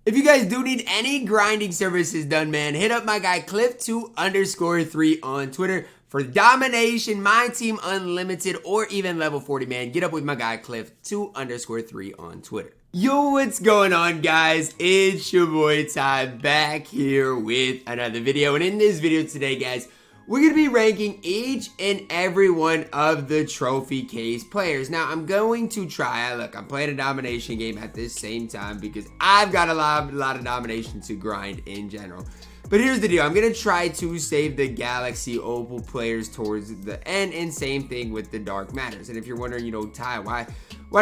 If you guys do need any grinding services done, man, hit up my guy Cliff2_3 on Twitter for domination, MyTEAM Unlimited, or even level 40, man. Get up with my guy Cliff2_3 on Twitter. Yo, what's going on, guys? It's your boy Ty back here with another video. And in this video today, guys, we're going to be ranking each and every one of the trophy case players. Now, I'm going to try, look, I'm playing a domination game at this same time because I've got a lot of domination to grind in general. But here's the deal, I'm going to try to save the Galaxy Opal players towards the end, and same thing with the Dark Matters. And if you're wondering, you know, Ty, why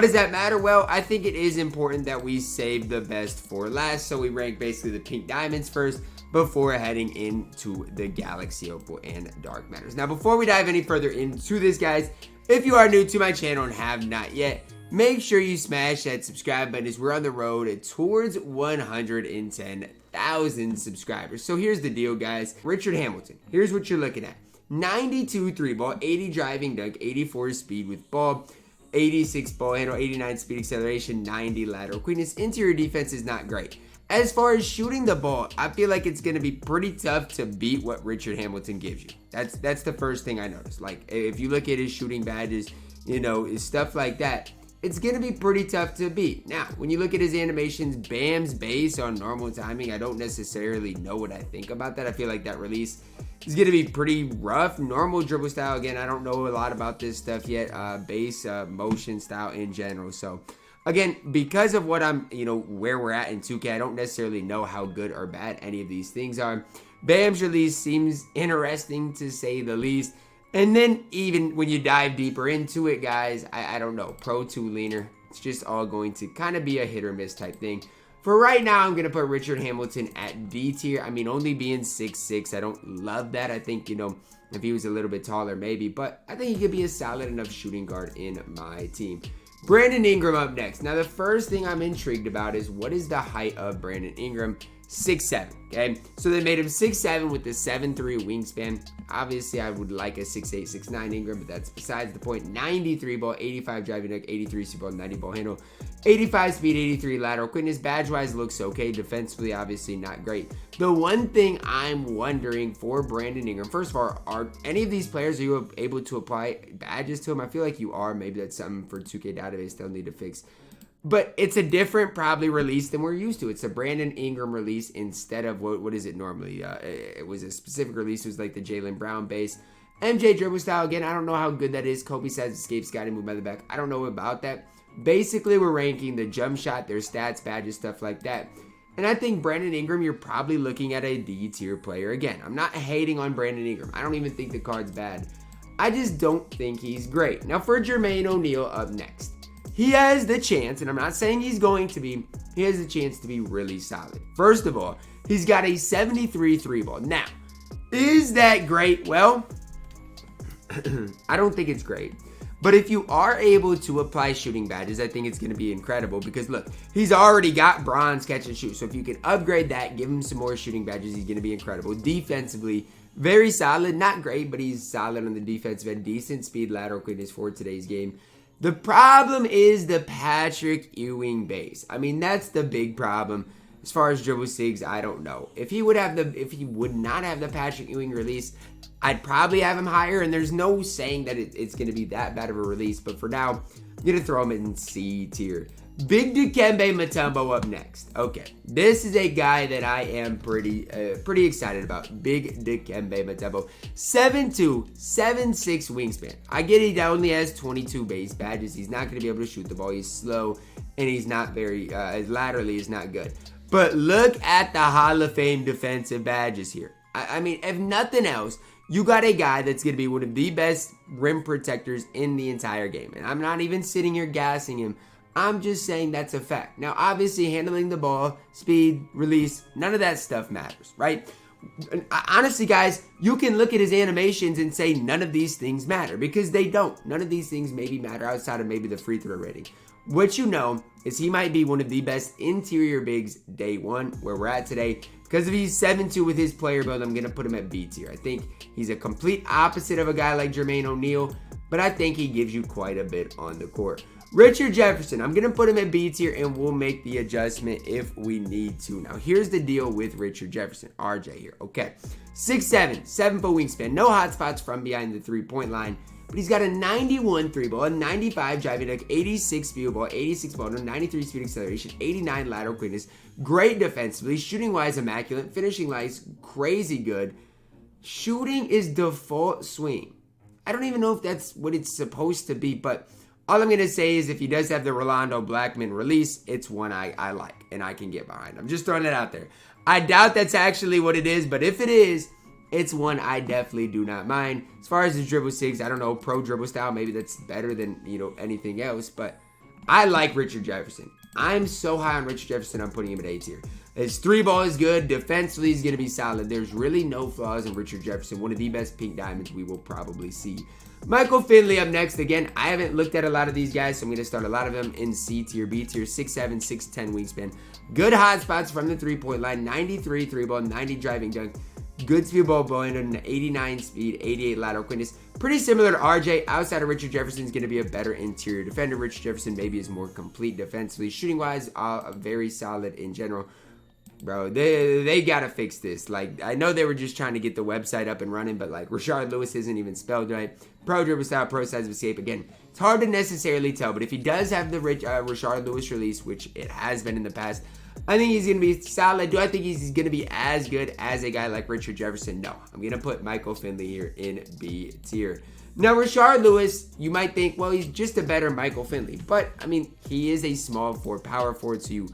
does that matter? Well, I think it is important that we save the best for last, so we rank basically the pink diamonds first before heading into the Galaxy Opal and Dark Matters. Now, before we dive any further into this, guys, if you are new to my channel and have not yet, make sure you smash that subscribe button as we're on the road towards 110,000 subscribers. So here's the deal, guys. Richard Hamilton, here's what you're looking at. 92 3 ball, 80 driving dunk, 84 speed with ball, 86 ball handle, 89 speed acceleration, 90 lateral quickness. Interior defense is not great. As far as shooting the ball, I feel like it's going to be pretty tough to beat what Richard Hamilton gives you. That's the first thing I noticed. Like, if you look at his shooting badges, you know, stuff like that, it's going to be pretty tough to beat. Now, when you look at his animations, Bam's base on normal timing, I don't necessarily know what I think about that. I feel like that release is going to be pretty rough. Normal dribble style, again, I don't know a lot about this stuff yet. Base motion style in general. So, again, because of what I'm, you know, where we're at in 2K, I don't necessarily know how good or bad any of these things are. Bam's release seems interesting to say the least. And then even when you dive deeper into it, guys, I don't know, Pro 2 leaner, it's just all going to kind of be a hit or miss type thing. For right now, I'm going to put Richard Hamilton at D tier. I mean, only being 6'6", I don't love that. I think, you know, if he was a little bit taller, maybe. But I think he could be a solid enough shooting guard in my team. Brandon Ingram up next. Now, the first thing I'm intrigued about is what is the height of Brandon Ingram? 6'7", okay? So they made him 6'7" with the 7'3" wingspan. Obviously, I would like a 6'8", 6'9" Ingram, but that's besides the point. 93 ball, 85 driving dunk, 83 speed ball, 90 ball handle, 85 speed, 83 lateral quickness. Badge-wise looks okay. Defensively, obviously not great. The one thing I'm wondering for Brandon Ingram, first of all, are any of these players, are you able to apply badges to him? I feel like you are. Maybe that's something for 2K database they'll need to fix. But it's a different probably release than we're used to. It's a Brandon Ingram release instead of what is it normally? It was a specific release. It was like the Jaylen Brown base. MJ dribble style, again, I don't know how good that is. Kobe says escapes, got him moved by the back. I don't know about that. Basically, we're ranking the jump shot, their stats, badges, stuff like that. And I think Brandon Ingram, you're probably looking at a D tier player. Again, I'm not hating on Brandon Ingram. I don't even think the card's bad. I just don't think he's great. Now for Jermaine ONeal up next. He has the chance, and I'm not saying he's going to be, he has the chance to be really solid. First of all, he's got a 73 3 ball. Now, is that great? Well, I don't think it's great. But if you are able to apply shooting badges, I think it's going to be incredible because, look, he's already got bronze catch and shoot. So if you can upgrade that, give him some more shooting badges, he's going to be incredible. Defensively, very solid. Not great, but he's solid on the defensive end. Decent speed, lateral quickness for today's game. The problem is the Patrick Ewing base. I mean, that's the big problem. As far as dribble sigs, I don't know. If he would not have the Patrick Ewing release, I'd probably have him higher. And there's no saying that it's going to be that bad of a release. But for now, I'm going to throw him in C tier. Big Dikembe Mutombo up next. Okay, this is a guy that I am pretty excited about. Big Dikembe Mutombo. 7'2", 7'6" wingspan. I get he only has 22 base badges. He's not going to be able to shoot the ball. He's slow, and he's not very, laterally is not good. But look at the Hall of Fame defensive badges here. I mean, if nothing else, you got a guy that's going to be one of the best rim protectors in the entire game. And I'm not even sitting here gassing him. I'm just saying that's a fact. Now, obviously, handling the ball, speed, release, none of that stuff matters, right? Honestly, guys, you can look at his animations and say none of these things matter because they don't. None of these things maybe matter outside of maybe the free throw rating. What you know is he might be one of the best interior bigs day one, where we're at today. Because if he's 7'2" with his player build, I'm going to put him at B tier. I think he's a complete opposite of a guy like Jermaine ONeal, but I think he gives you quite a bit on the court. Richard Jefferson, I'm going to put him at B tier and we'll make the adjustment if we need to. Now, here's the deal with Richard Jefferson. RJ here. Okay. 6'7", 7-foot wingspan. No hot spots from behind the three-point line. But he's got a 91 3 ball, a 95 driving dunk, 86 field ball, 86 ball, 93 speed acceleration, 89 lateral quickness. Great defensively. Shooting-wise, immaculate. Finishing-wise, crazy good. Shooting is default swing. I don't even know if that's what it's supposed to be, but all I'm going to say is if he does have the Rolando Blackman release, it's one I like and I can get behind. I'm just throwing it out there. I doubt that's actually what it is, but if it is, it's one I definitely do not mind. As far as his dribble sigs, I don't know, pro dribble style, maybe that's better than, anything else, but I like Richard Jefferson. I'm so high on Richard Jefferson, I'm putting him at A tier. His three ball is good. Defensively, he's going to be solid. There's really no flaws in Richard Jefferson. One of the best pink diamonds we will probably see. Michael Finley up next. Again, I haven't looked at a lot of these guys, so I'm going to start a lot of them in C tier, B tier, 6'7", 6'10 wingspan. Good hot spots from the three-point line. 93 three ball, 90 driving dunk. Good speed ball bowling, an 89 speed, 88 lateral quickness. Pretty similar to RJ. Outside of Richard Jefferson is going to be a better interior defender. Richard Jefferson maybe is more complete defensively. Shooting-wise, very solid in general. Bro, they gotta fix this. Like, I know they were just trying to get the website up and running, but like Rashard Lewis isn't even spelled right. Pro dribble style, pro size of escape. Again, it's hard to necessarily tell, but if he does have the Rashard Lewis release, which it has been in the past, I think he's gonna be solid. Do I think he's gonna be as good as a guy like Richard Jefferson? No. I'm gonna put Michael Finley here in B tier. Now, Rashard Lewis, you might think, well, he's just a better Michael Finley, but I mean, he is a small forward, power forward, so you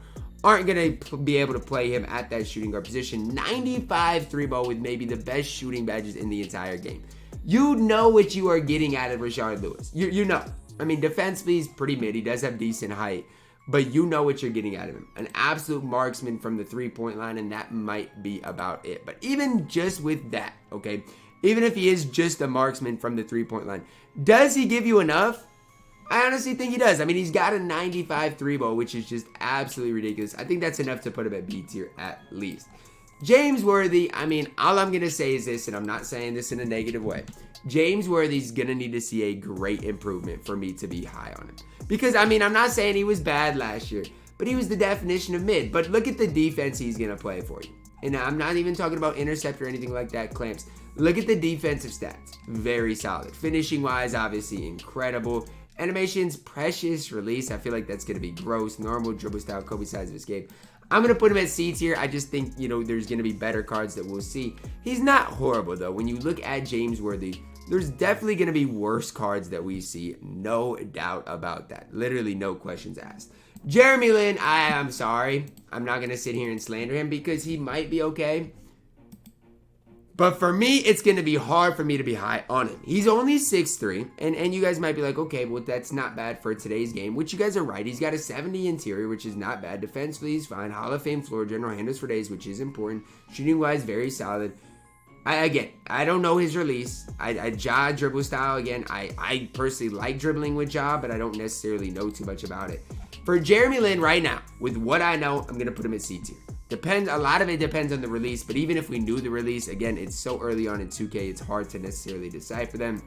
aren't going to be able to play him at that shooting guard position. 95 three ball with maybe the best shooting badges in the entire game. You know what you are getting out of Rashard Lewis. You know. I mean, defensively, he's pretty mid. He does have decent height, but you know what you're getting out of him. An absolute marksman from the three-point line, and that might be about it. But even just with that, okay, even if he is just a marksman from the three-point line, does he give you enough? I honestly think he does. I mean, he's got a 95 three ball, which is just absolutely ridiculous. I think that's enough to put him at B tier at least. James Worthy, I mean, all I'm going to say is this, and I'm not saying this in a negative way. James Worthy's going to need to see a great improvement for me to be high on him. Because, I mean, I'm not saying he was bad last year, but he was the definition of mid. But look at the defense he's going to play for you. And I'm not even talking about intercept or anything like that, clamps. Look at the defensive stats. Very solid. Finishing-wise, obviously incredible. Animations, precious release. I feel like that's going to be gross. Normal dribble style, Kobe size of escape. I'm going to put him at C tier. I just think, there's going to be better cards that we'll see. He's not horrible, though. When you look at James Worthy, there's definitely going to be worse cards that we see. No doubt about that. Literally no questions asked. Jeremy Lin, I'm sorry. I'm not going to sit here and slander him because he might be okay. But for me, it's going to be hard for me to be high on him. He's only 6'3", and you guys might be like, okay, well, that's not bad for today's game, which you guys are right. He's got a 70 interior, which is not bad. Defensively, he's fine. Hall of Fame floor, general handles for days, which is important. Shooting-wise, very solid. I don't know his release. Ja dribble style, again, I personally like dribbling with Ja, but I don't necessarily know too much about it. For Jeremy Lin right now, with what I know, I'm going to put him at C tier. A lot of it depends on the release, but even if we knew the release, again, it's so early on in 2K, it's hard to necessarily decipher them.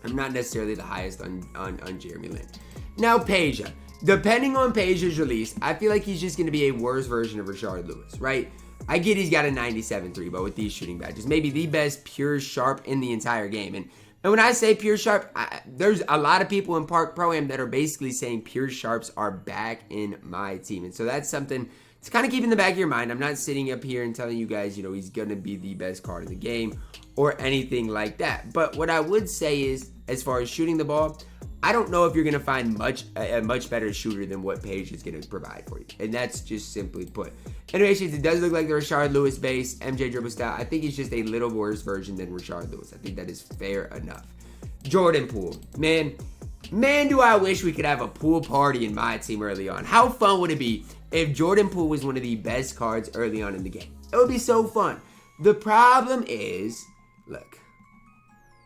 I'm not necessarily the highest on Jeremy Lin. Now, Paige. Depending on Paige's release, I feel like he's just going to be a worse version of Rashard Lewis, right? I get he's got a 97 3, but with these shooting badges, maybe the best pure sharp in the entire game. And when I say pure sharp, there's a lot of people in Park Pro-Am that are basically saying pure sharps are back in my team. And so that's something to kind of keep in the back of your mind. I'm not sitting up here and telling you guys, he's going to be the best card in the game or anything like that. But what I would say is, as far as shooting the ball, I don't know if you're going to find a much better shooter than what Paige is going to provide for you. And that's just simply put. Anyways, it does look like the Rashard Lewis base, MJ dribble style. I think he's just a little worse version than Rashard Lewis. I think that is fair enough. Jordan Poole. Man, do I wish we could have a Poole party in my team early on. How fun would it be if Jordan Poole was one of the best cards early on in the game? It would be so fun. The problem is, look,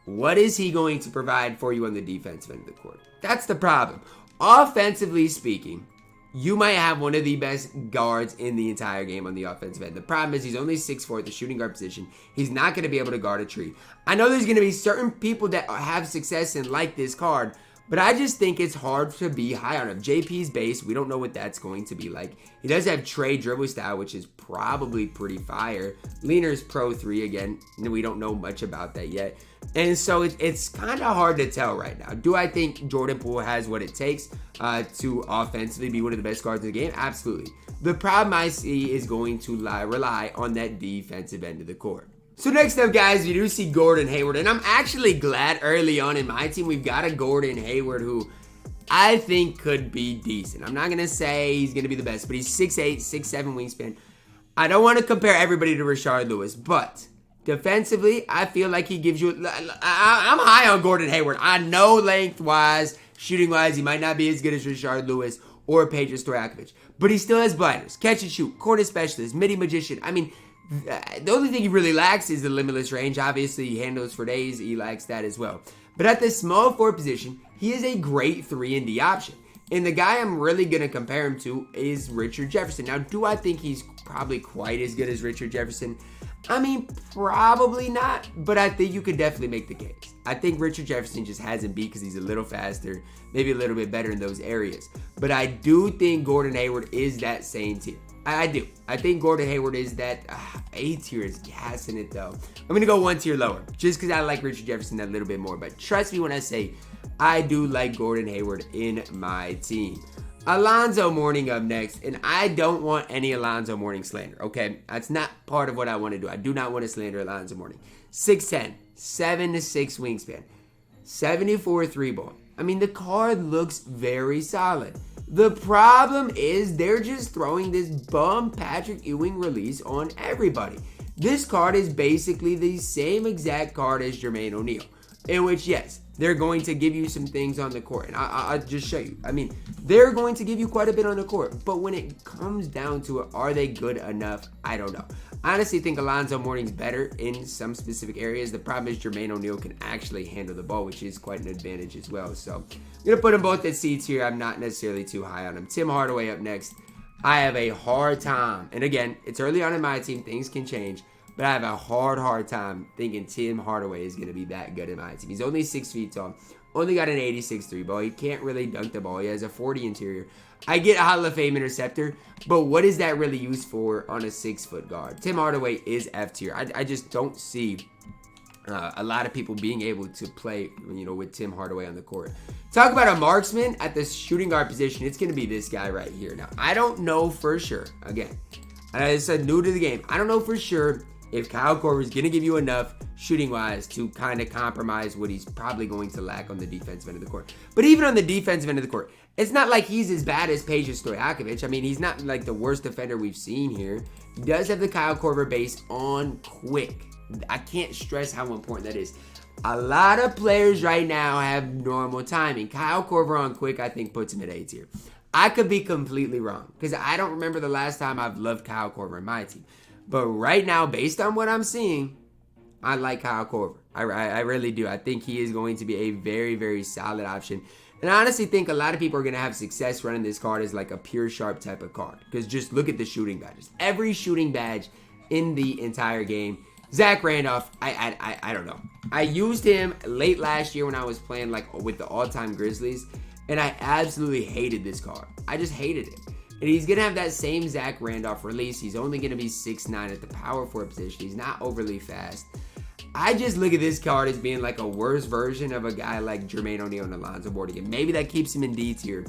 what is he going to provide for you on the defensive end of the court? That's the problem. Offensively speaking, you might have one of the best guards in the entire game on the offensive end. The problem is he's only 6'4" at the shooting guard position. He's not going to be able to guard a tree. I know there's going to be certain people that have success and like this card, But I just think it's hard to be high on him. JP's base, we don't know what that's going to be like. He does have Trey dribble style, which is probably pretty fire. Leaner's Pro 3 again. We don't know much about that yet. And so it's kind of hard to tell right now. Do I think Jordan Poole has what it takes to offensively be one of the best guards in the game? Absolutely. The problem I see is going to rely on that defensive end of the court. So next up, guys, we do see Gordon Hayward. And I'm actually glad early on in my team we've got a Gordon Hayward who I think could be decent. I'm not going to say he's going to be the best, but he's 6'8", 6'7" wingspan. I don't want to compare everybody to Rashard Lewis, but defensively, I feel like he gives you... I'm high on Gordon Hayward. I know length-wise, shooting-wise, he might not be as good as Rashard Lewis or Paige Stojakovic, but he still has blinders, catch and shoot, corner specialist, midi magician. I mean, the only thing he really lacks is the limitless range. Obviously, he handles for days. He lacks that as well. But at the small forward position, he is a great 3-and-D option. And the guy I'm really going to compare him to is Richard Jefferson. Now, do I think he's probably quite as good as Richard Jefferson? I mean, probably not, but I think you could definitely make the case. I think Richard Jefferson just hasn't beat because he's a little faster, maybe a little bit better in those areas. But I do think Gordon Hayward is that same tier. I do. I think Gordon Hayward is that A tier is gassing it though. I'm going to go 1 tier lower just because I like Richard Jefferson that little bit more. But trust me when I say I do like Gordon Hayward in my team. Alonzo Mourning up next, and I don't want any Alonzo Mourning slander, okay? That's not part of what I want to do. I do not want to slander Alonzo Mourning. 6'10", 7'6" wingspan, 74 3-ball. I mean, the card looks very solid. The problem is they're just throwing this bum Patrick Ewing release on everybody. This card is basically the same exact card as Jermaine O'Neal, in which, yes, they're going to give you some things on the court. And I'll just show you. I mean, they're going to give you quite a bit on the court. But when it comes down to it, are they good enough? I don't know. I honestly think Alonzo Mourning's better in some specific areas. The problem is Jermaine O'Neal can actually handle the ball, which is quite an advantage as well. So I'm going to put them both at C tier. I'm not necessarily too high on them. Tim Hardaway up next. I have a hard time. And again, it's early on in my team. Things can change. But I have a hard time thinking Tim Hardaway is going to be that good in my team. He's only 6 feet tall. Only got an 86 3-ball. He can't really dunk the ball. He has a 40 interior. I get a Hall of Fame interceptor, but what is that really used for on a 6-foot guard? Tim Hardaway is F tier. I just don't see a lot of people being able to play, with Tim Hardaway on the court. Talk about a marksman at the shooting guard position. It's going to be this guy right here. Now, I don't know for sure. Again, it's new to the game. I don't know for sure if Kyle Korver is going to give you enough shooting-wise to kind of compromise what he's probably going to lack on the defensive end of the court. But even on the defensive end of the court, it's not like he's as bad as Paige Stojakovic. I mean, he's not like the worst defender we've seen here. He does have the Kyle Korver base on quick. I can't stress how important that is. A lot of players right now have normal timing. Kyle Korver on quick, I think, puts him at A tier. I could be completely wrong because I don't remember the last time I've loved Kyle Korver in my team. But right now, based on what I'm seeing, I like Kyle Korver. I really do. I think he is going to be a very, very solid option. And I honestly think a lot of people are going to have success running this card as like a pure sharp type of card. Because just look at the shooting badges. Every shooting badge in the entire game. Zach Randolph, I don't know. I used him late last year when I was playing like with the all-time Grizzlies. And I absolutely hated this card. I just hated it. And he's going to have that same Zach Randolph release. He's only going to be 6'9" at the power forward position. He's not overly fast. I just look at this card as being like a worse version of a guy like Jermaine O'Neal and Alonzo Mourning. And maybe that keeps him in D tier.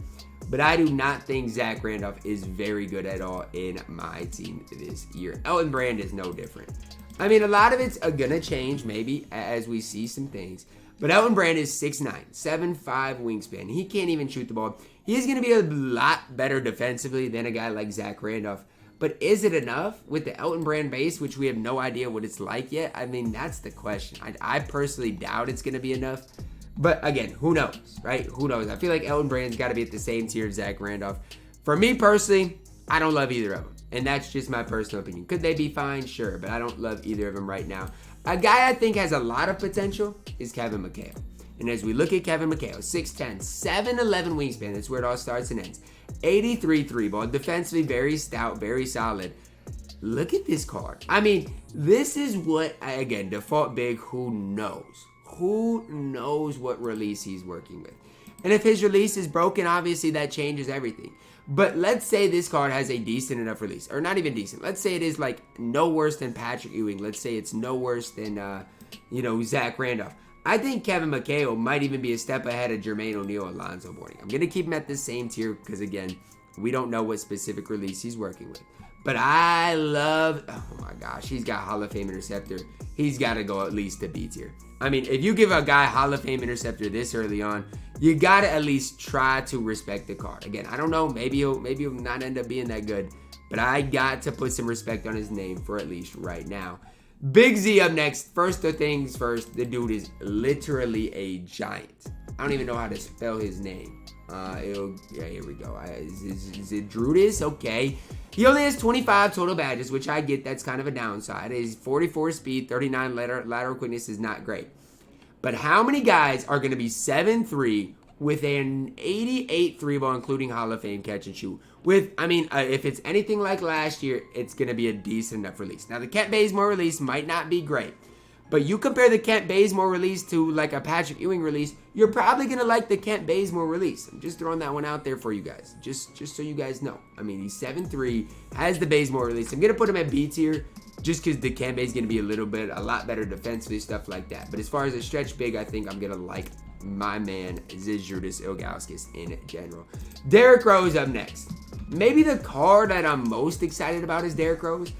But I do not think Zach Randolph is very good at all in my team this year. Elton Brand is no different. I mean, a lot of it's going to change maybe as we see some things. But Elton Brand is 6'9", 7'5" wingspan. He can't even shoot the ball. He is going to be a lot better defensively than a guy like Zach Randolph. But is it enough with the Elton Brand base, which we have no idea what it's like yet? I mean, that's the question. I personally doubt it's going to be enough. But again, who knows, right? Who knows? I feel like Elton Brand's got to be at the same tier as Zach Randolph. For me personally, I don't love either of them. And that's just my personal opinion. Could they be fine? Sure. But I don't love either of them right now. A guy I think has a lot of potential is Kevin McHale. And as we look at Kevin McHale, 6'10", 7'11" wingspan, that's where it all starts and ends. 83 3-ball, defensively very stout, very solid. Look at this card. I mean, this is what, again, default big, who knows? Who knows what release he's working with? And if his release is broken, obviously that changes everything. But let's say this card has a decent enough release, or not even decent. Let's say it is like no worse than Patrick Ewing. Let's say it's no worse than, Zach Randolph. I think Kevin McHale might even be a step ahead of Jermaine O'Neal and Alonzo Mourning. I'm going to keep him at the same tier because, again, we don't know what specific release he's working with. But I love, oh my gosh, he's got Hall of Fame interceptor. He's got to go at least to B tier. I mean, if you give a guy Hall of Fame interceptor this early on, you got to at least try to respect the card. Again, I don't know, maybe he'll not end up being that good, but I got to put some respect on his name for at least right now. Big Z up next. First things first, the dude is literally a giant. I don't even know how to spell his name. Here we go. Is it Drudis? Okay. He only has 25 total badges, which I get. That's kind of a downside. His 44 speed, 39 lateral quickness is not great. But how many guys are going to be 7'3" with an 88 3 ball, including Hall of Fame catch and shoot? If it's anything like last year, it's going to be a decent enough release. Now, the Kent Bazemore release might not be great. But you compare the Kent Bazemore release to like a Patrick Ewing release, you're probably going to like the Kent Bazemore release. I'm just throwing that one out there for you guys, just so you guys know. I mean, he's 7'3", has the Bazemore release. I'm going to put him at B tier just because the Kent Base is going to be a lot better defensively, stuff like that. But as far as a stretch big, I think I'm going to like my man Zydrunas Ilgauskas in general. Derrick Rose up next. Maybe the card that I'm most excited about is Derrick Rose.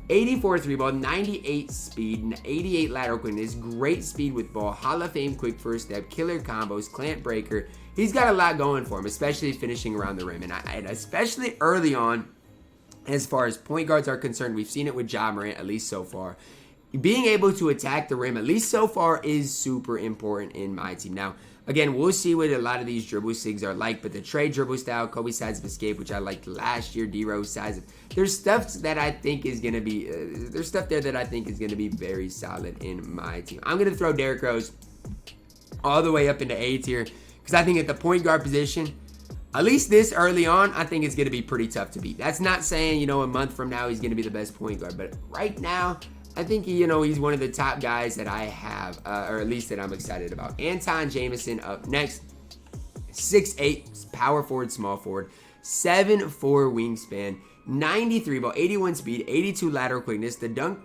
84 3 ball, 98 speed, 88 lateral quickness, great speed with ball, Hall of Fame quick first step, killer combos, clamp breaker. He's got a lot going for him, especially finishing around the rim. And especially early on, as far as point guards are concerned, we've seen it with Ja Morant, at least so far. Being able to attack the rim, at least so far, is super important in my team. Now, again, we'll see what a lot of these dribble sigs are like, but the Trey dribble style, Kobe sides of escape, which I liked last year, D-Rose sides of, there's stuff that I think is going to be, there's stuff there that I think is going to be very solid in my team. I'm going to throw Derrick Rose all the way up into A tier, because I think at the point guard position, at least this early on, I think it's going to be pretty tough to beat. That's not saying, a month from now he's going to be the best point guard, but right now, I think, he's one of the top guys that I have, or at least that I'm excited about. Anton Jamison up next. 6'8", power forward, small forward. 7'4" wingspan. 93 ball, 81 speed, 82 lateral quickness. The dunk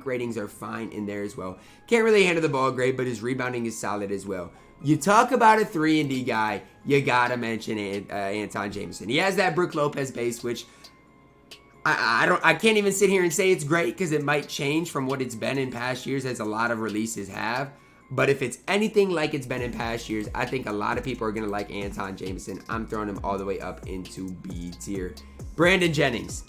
ratings are fine in there as well. Can't really handle the ball great, but his rebounding is solid as well. You talk about a 3-and-D guy, you gotta mention Anton Jamison. He has that Brook Lopez base, which I can't even sit here and say it's great because it might change from what it's been in past years, as a lot of releases have. But if it's anything like it's been in past years, I think a lot of people are going to like Anton Jamison. I'm throwing him all the way up into B tier. Brandon Jennings.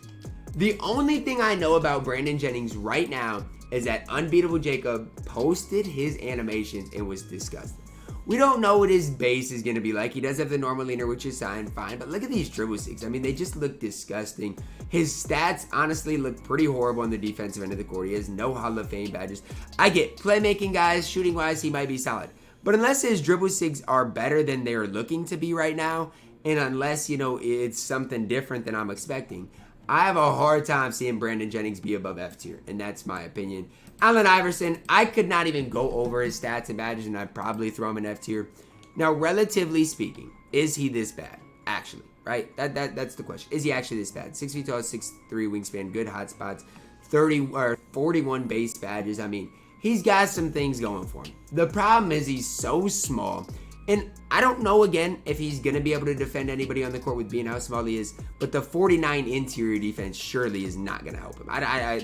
The only thing I know about Brandon Jennings right now is that Unbeatable Jacob posted his animations and was disgusting. We don't know what his base is going to be like. He does have the normal leaner, which is fine, but look at these dribble sigs. I mean, they just look disgusting. His stats honestly look pretty horrible on the defensive end of the court. He has no Hall of Fame badges. I get playmaking guys, shooting wise, he might be solid. But unless his dribble sigs are better than they're looking to be right now, and unless, it's something different than I'm expecting, I have a hard time seeing Brandon Jennings be above F tier, and that's my opinion. Allen Iverson, I could not even go over his stats and badges, and I'd probably throw him in F tier. Now, relatively speaking, is he this bad? Actually, right? That's the question. Is he actually this bad? 6 feet tall, 6'3" wingspan, good hot spots, 41 base badges. I mean, he's got some things going for him. The problem is he's so small. And I don't know, again, if he's going to be able to defend anybody on the court with being how small he is, but the 49 interior defense surely is not going to help him.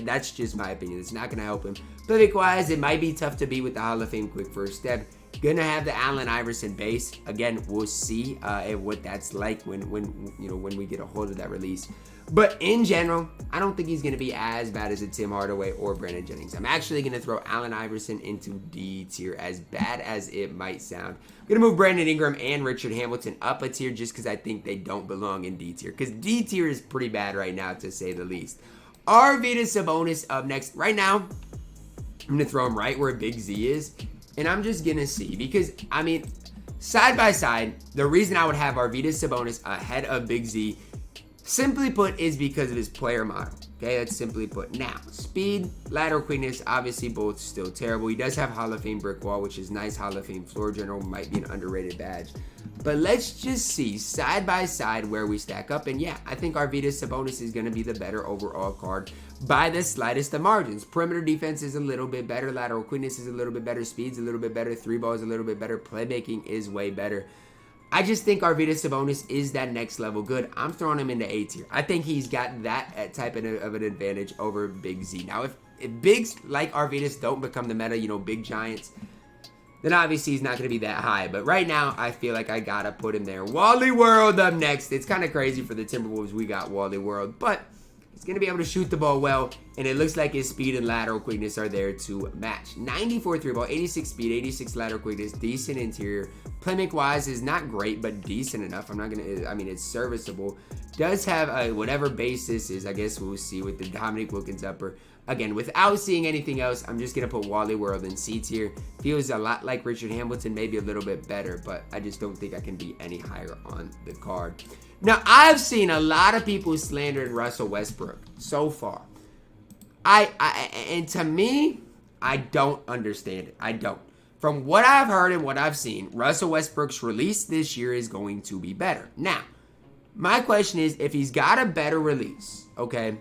That's just my opinion. It's not going to help him. Playmaking-wise, it might be tough to beat with the Hall of Fame quick first step. Going to have the Allen Iverson base. Again, we'll see what that's like when we get a hold of that release. But in general, I don't think he's going to be as bad as a Tim Hardaway or Brandon Jennings. I'm actually going to throw Allen Iverson into D tier, as bad as it might sound. I'm going to move Brandon Ingram and Richard Hamilton up a tier just because I think they don't belong in D tier. Because D tier is pretty bad right now, to say the least. Arvydas Sabonis up next. Right now, I'm going to throw him right where Big Z is. And I'm just going to see. Because, I mean, side by side, the reason I would have Arvydas Sabonis ahead of Big Z, Simply put, is because of his player model. Okay, that's simply put. Now, speed, lateral quickness, obviously both still terrible. He does have Hall of Fame brick wall, which is nice. Hall of Fame floor general might be an underrated badge. But let's just see side by side where we stack up. And yeah, I think Arvydas Sabonis is going to be the better overall card by the slightest of margins. Perimeter defense is a little bit better. Lateral quickness is a little bit better. Speed's a little bit better. Three ball is a little bit better. Playmaking is way better. I just think Arvydas Sabonis is that next level good. I'm throwing him into A tier. I think he's got that type of an advantage over Big Z. Now, if bigs like Arvydas don't become the meta, big giants, then obviously he's not going to be that high. But right now, I feel like I got to put him there. Wally Worlds up next. It's kind of crazy for the Timberwolves. We got Wally Worlds, but he's going to be able to shoot the ball well, and it looks like his speed and lateral quickness are there to match. 94 3 ball, 86 speed, 86 lateral quickness, decent interior. Playmaking-wise is not great, but decent enough. It's serviceable. Does have whatever base this is. I guess we'll see with the Dominique Wilkins upper. Again, without seeing anything else, I'm just going to put Wally World in C tier. Feels a lot like Richard Hamilton, maybe a little bit better, but I just don't think I can be any higher on the card. Now, I've seen a lot of people slandering Russell Westbrook so far. And to me, I don't understand it. I don't. From what I've heard and what I've seen, Russell Westbrook's release this year is going to be better. Now, my question is, if he's got a better release, okay,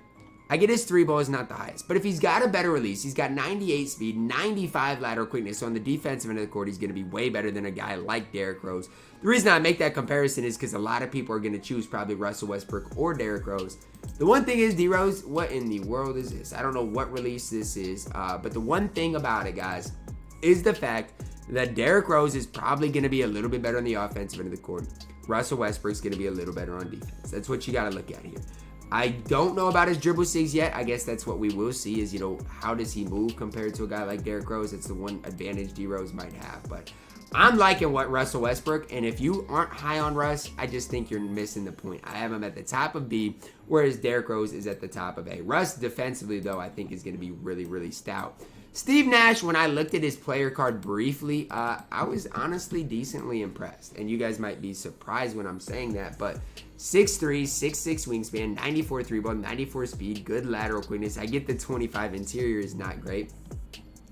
I get his three ball is not the highest, but if he's got a better release, he's got 98 speed, 95 lateral quickness, so on the defensive end of the court, he's going to be way better than a guy like Derrick Rose. The reason I make that comparison is because a lot of people are going to choose probably Russell Westbrook or Derrick Rose. The one thing is, D-Rose, what in the world is this? I don't know what release this is, but the one thing about it, guys, is the fact that Derrick Rose is probably going to be a little bit better on the offensive end of the court. Russell Westbrook's going to be a little better on defense. That's what you got to look at here. I don't know about his dribble sigs yet. I guess that's what we will see is, how does he move compared to a guy like Derrick Rose? It's the one advantage D-Rose might have. But I'm liking what Russell Westbrook, and if you aren't high on Russ, I just think you're missing the point. I have him at the top of B, whereas Derrick Rose is at the top of A. Russ defensively, though, I think is going to be really, really stout. Steve Nash, when I looked at his player card briefly, I was honestly decently impressed. And you guys might be surprised when I'm saying that, but 6'3", 6'6" wingspan, 94 3-ball, 94 speed, good lateral quickness. I get the 25 interior is not great,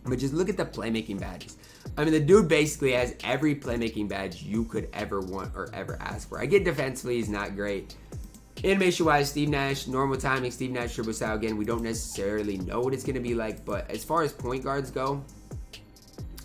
but just look at the playmaking badges. The dude basically has every playmaking badge you could ever want or ever ask for. I get defensively, he's not great. Animation-wise, Steve Nash, normal timing, Steve Nash dribble style. Again, we don't necessarily know what it's going to be like, but as far as point guards go,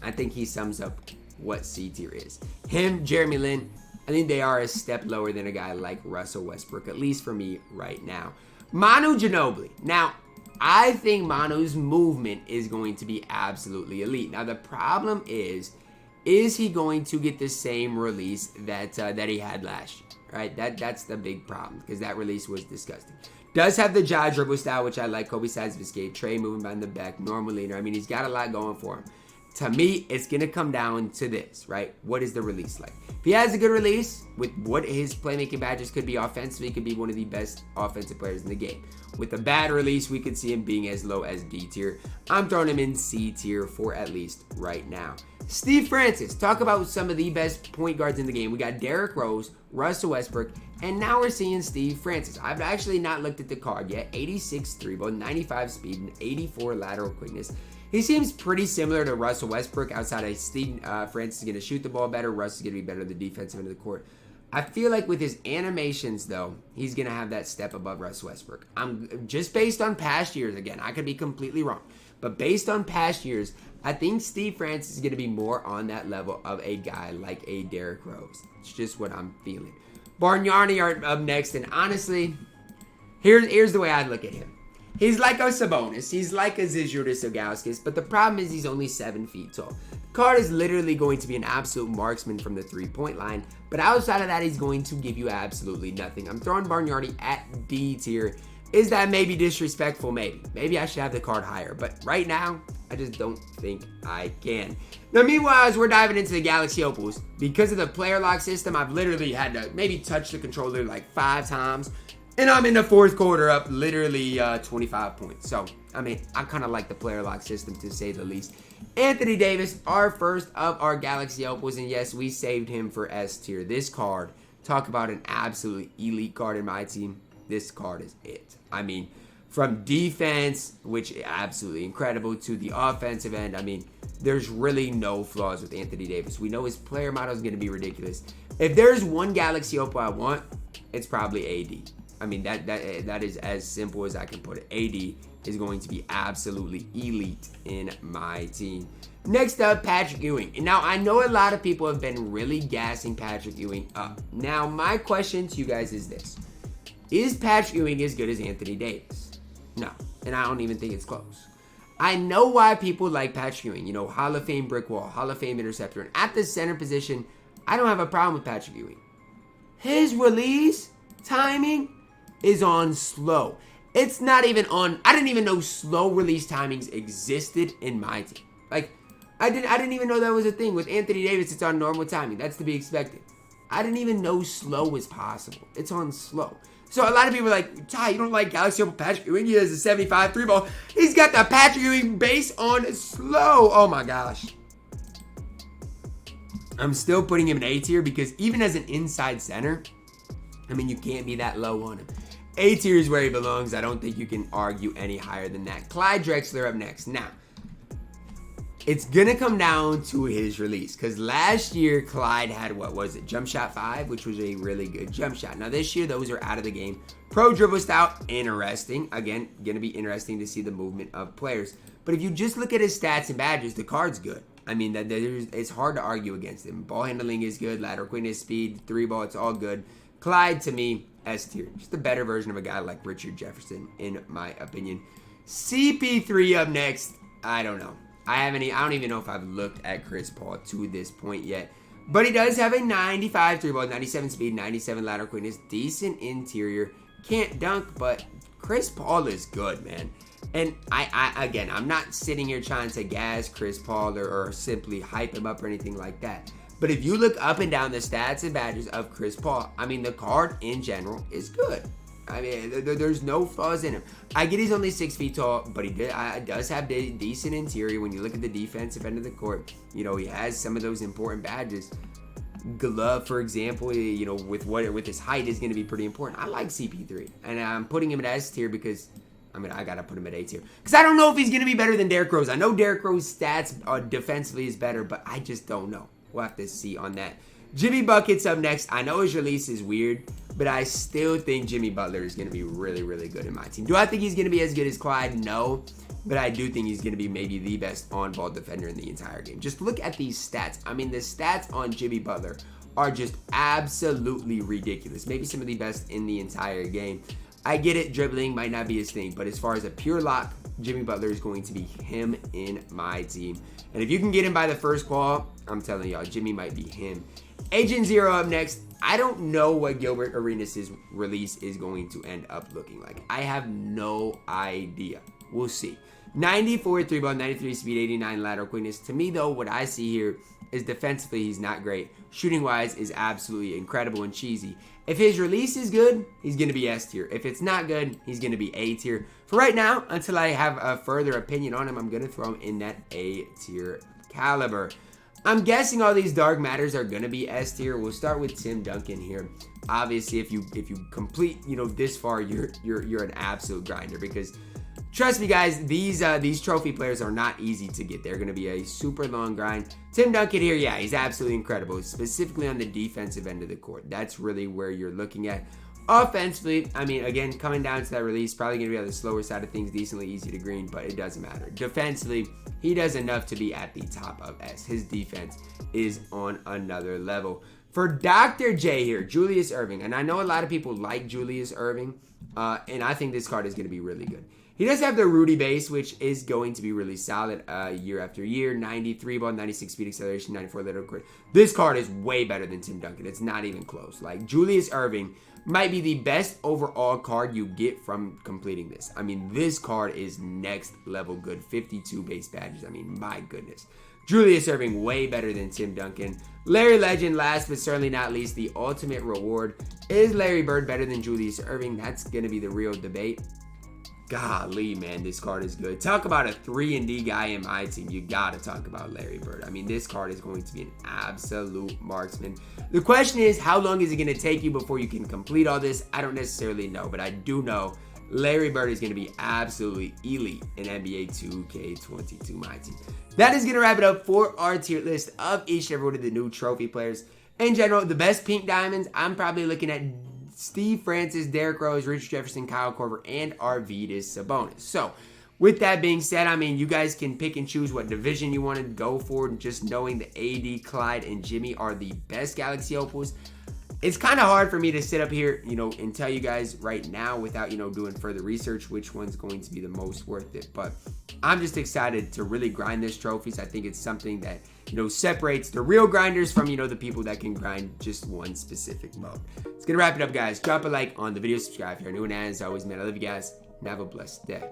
I think he sums up what C tier is. Him, Jeremy Lin, I think they are a step lower than a guy like Russell Westbrook, at least for me right now. Manu Ginobili. Now, I think Manu's movement is going to be absolutely elite. Now, the problem is he going to get the same release that he had last year? Right, that's the big problem because that release was disgusting. Does have the Ja dribble style, which I like. Kobe sides of escape, Trey moving behind the back, normal leader. He's got a lot going for him. To me, it's gonna come down to this, right? What is the release like? If he has a good release with what his playmaking badges could be offensively, he could be one of the best offensive players in the game. With a bad release, we could see him being as low as D tier. I'm throwing him in C tier for at least right now. Steve Francis, talk about some of the best point guards in the game. We got Derrick Rose, Russell Westbrook, and now we're seeing Steve Francis. I've actually not looked at the card yet. 86 3-ball, 95 speed, and 84 lateral quickness. He seems pretty similar to Russell Westbrook outside of Steve Francis is going to shoot the ball better. Russ is going to be better at the defensive end of the court. I feel like with his animations, though, he's going to have that step above Russell Westbrook. I'm just based on past years. Again, I could be completely wrong. But based on past years, I think Steve Francis is going to be more on that level of a guy like a Derrick Rose. It's just what I'm feeling. Bargnani are up next, and honestly, here's the way I look at him. He's like a Sabonis. He's like a Zydrunas Ilgauskas, but the problem is he's only 7 feet tall. Card is literally going to be an absolute marksman from the three-point line, but outside of that, he's going to give you absolutely nothing. I'm throwing Bargnani at D tier. Is that maybe disrespectful? Maybe. Maybe I should have the card higher, but right now, I just don't think I can. Now, meanwhile, as we're diving into the Galaxy Opals, because of the player lock system, I've literally had to maybe touch the controller like 5 times, and I'm in the fourth quarter up literally 25 points. So, I kind of like the player lock system to say the least. Anthony Davis, our first of our Galaxy Opals, and yes, we saved him for S tier. This card, talk about an absolutely elite card in my team. this card is it. I mean, from defense, which is absolutely incredible, to the offensive end, I mean, there's really no flaws with Anthony Davis. We know his player model is going to be ridiculous. If there's one Galaxy Opal I want, it's probably AD. I mean, that is as simple as I can put it. AD is going to be absolutely elite in my team. Next up, Patrick Ewing. Now, I know a lot of people have been really gassing Patrick Ewing up. Now, my question to you guys is this. Is Patrick Ewing as good as Anthony Davis? No, and I don't even think it's close. I know why people like Patrick Ewing. You know, Hall of Fame brick wall, Hall of Fame interceptor. And at the center position, I don't have a problem with Patrick Ewing. His release timing is on slow. It's not even on, I didn't even know slow release timings existed in my team. Like, I didn't even know that was a thing. With Anthony Davis, it's on normal timing. That's to be expected. I didn't even know slow was possible. It's on slow. So a lot of people are like, Ty, you don't like Galaxy Opal Patrick Ewing? He has a 75 3 ball. He's got the Patrick Ewing base on slow. Oh my gosh. I'm still putting him in A tier because even as an inside center, I mean, you can't be that low on him. A tier is where he belongs. I don't think you can argue any higher than that. Clyde Drexler up next. Now, it's going to come down to his release because last year Clyde had, what was it, jump shot 5, which was a really good jump shot. Now this year those are out of the game. Pro dribble style, interesting. Again, going to be interesting to see the movement of players. But if you just look at his stats and badges, the card's good. I mean, it's hard to argue against him. Ball handling is good, lateral quickness, speed, 3 ball, it's all good. Clyde, to me, S tier. Just a better version of a guy like Richard Jefferson, in my opinion. CP3 up next. I don't know. I don't even know if I've looked at Chris Paul to this point yet. But he does have a 95 3 ball, 97 speed, 97 lateral quickness, decent interior. Can't dunk, but Chris Paul is good, man. And again, I'm not sitting here trying to gas Chris Paul or simply hype him up or anything like that. But if you look up and down the stats and badges of Chris Paul, I mean, the card in general is good. I mean, there's no flaws in him. I get he's only 6 feet tall, but he does have decent interior. When you look at the defensive end of the court, you know, he has some of those important badges. Glove, for example, you know, with his height is going to be pretty important. I like CP3, and I'm putting him at S tier because, I mean, I got to put him at A tier. Because I don't know if he's going to be better than Derrick Rose. I know Derrick Rose's stats defensively is better, but I just don't know. We'll have to see on that. Jimmy Bucket's up next. I know his release is weird, but I still think Jimmy Butler is going to be really, really good in my team. Do I think he's going to be as good as Clyde? No, but I do think he's going to be maybe the best on-ball defender in the entire game. Just look at these stats. I mean, the stats on Jimmy Butler are just absolutely ridiculous. Maybe some of the best in the entire game. I get it, dribbling might not be his thing, but as far as a pure lock, Jimmy Butler is going to be him in my team. And if you can get him by the first call, I'm telling y'all, Jimmy might be him. Agent Zero up next. I don't know what Gilbert Arenas' release is going to end up looking like. I have no idea. We'll see. 94 3 ball, 93 speed, 89 lateral quickness. To me, though, what I see here is defensively, he's not great. Shooting-wise is absolutely incredible and cheesy. If his release is good, he's going to be S tier. If it's not good, he's going to be A tier. For right now, until I have a further opinion on him, I'm going to throw him in that A tier caliber. I'm guessing all these dark matters are going to be S tier. We'll start with Tim Duncan here. Obviously, if you complete, you know, this far, you're an absolute grinder, because trust me, guys, these trophy players are not easy to get. They're going to be a super long grind. Tim Duncan here, yeah, he's absolutely incredible, specifically on the defensive end of the court. That's really where you're looking at. Offensively, I mean, again, coming down to that release, probably going to be on the slower side of things, decently easy to green, but it doesn't matter. Defensively, he does enough to be at the top of S. His defense is on another level. For Dr. J here, Julius Irving, and I know a lot of people like Julius Irving, and I think this card is going to be really good. He does have the Rudy base, which is going to be really solid year after year. 93 ball, 96 speed acceleration, 94 lateral quick. This card is way better than Tim Duncan. It's not even close. Like, Julius Irving might be the best overall card you get from completing this. I mean, this card is next level good. 52 base badges. I mean, my goodness. Julius Irving way better than Tim Duncan. Larry Legend, last but certainly not least, the ultimate reward. Is Larry Bird better than Julius Irving? That's going to be the real debate. golly, man, this card is good. Talk about a 3-and-D guy in my team. You gotta talk about Larry Bird. I mean, this card is going to be an absolute marksman. The question is, how long is it gonna take you before you can complete all this? I don't necessarily know, but I do know Larry Bird is gonna be absolutely elite in NBA 2K22 MyTEAM. That is gonna wrap it up for our tier list of each and every one of the new trophy players. In general, the best pink diamonds, I'm probably looking at Steve Francis, Derrick Rose, Richard Jefferson, Kyle Korver, and Arvydas Sabonis. So, with that being said, I mean, you guys can pick and choose what division you want to go for, and just knowing that AD, Clyde, and Jimmy are the best Galaxy hopefuls. It's kind of hard for me to sit up here, and tell you guys right now without, doing further research which one's going to be the most worth it. But I'm just excited to really grind this trophies. I think it's something that, separates the real grinders from, the people that can grind just one specific mode. It's going to wrap it up, guys. Drop a like on the video, subscribe if you're new, and as always, man, I love you guys, and have a blessed day.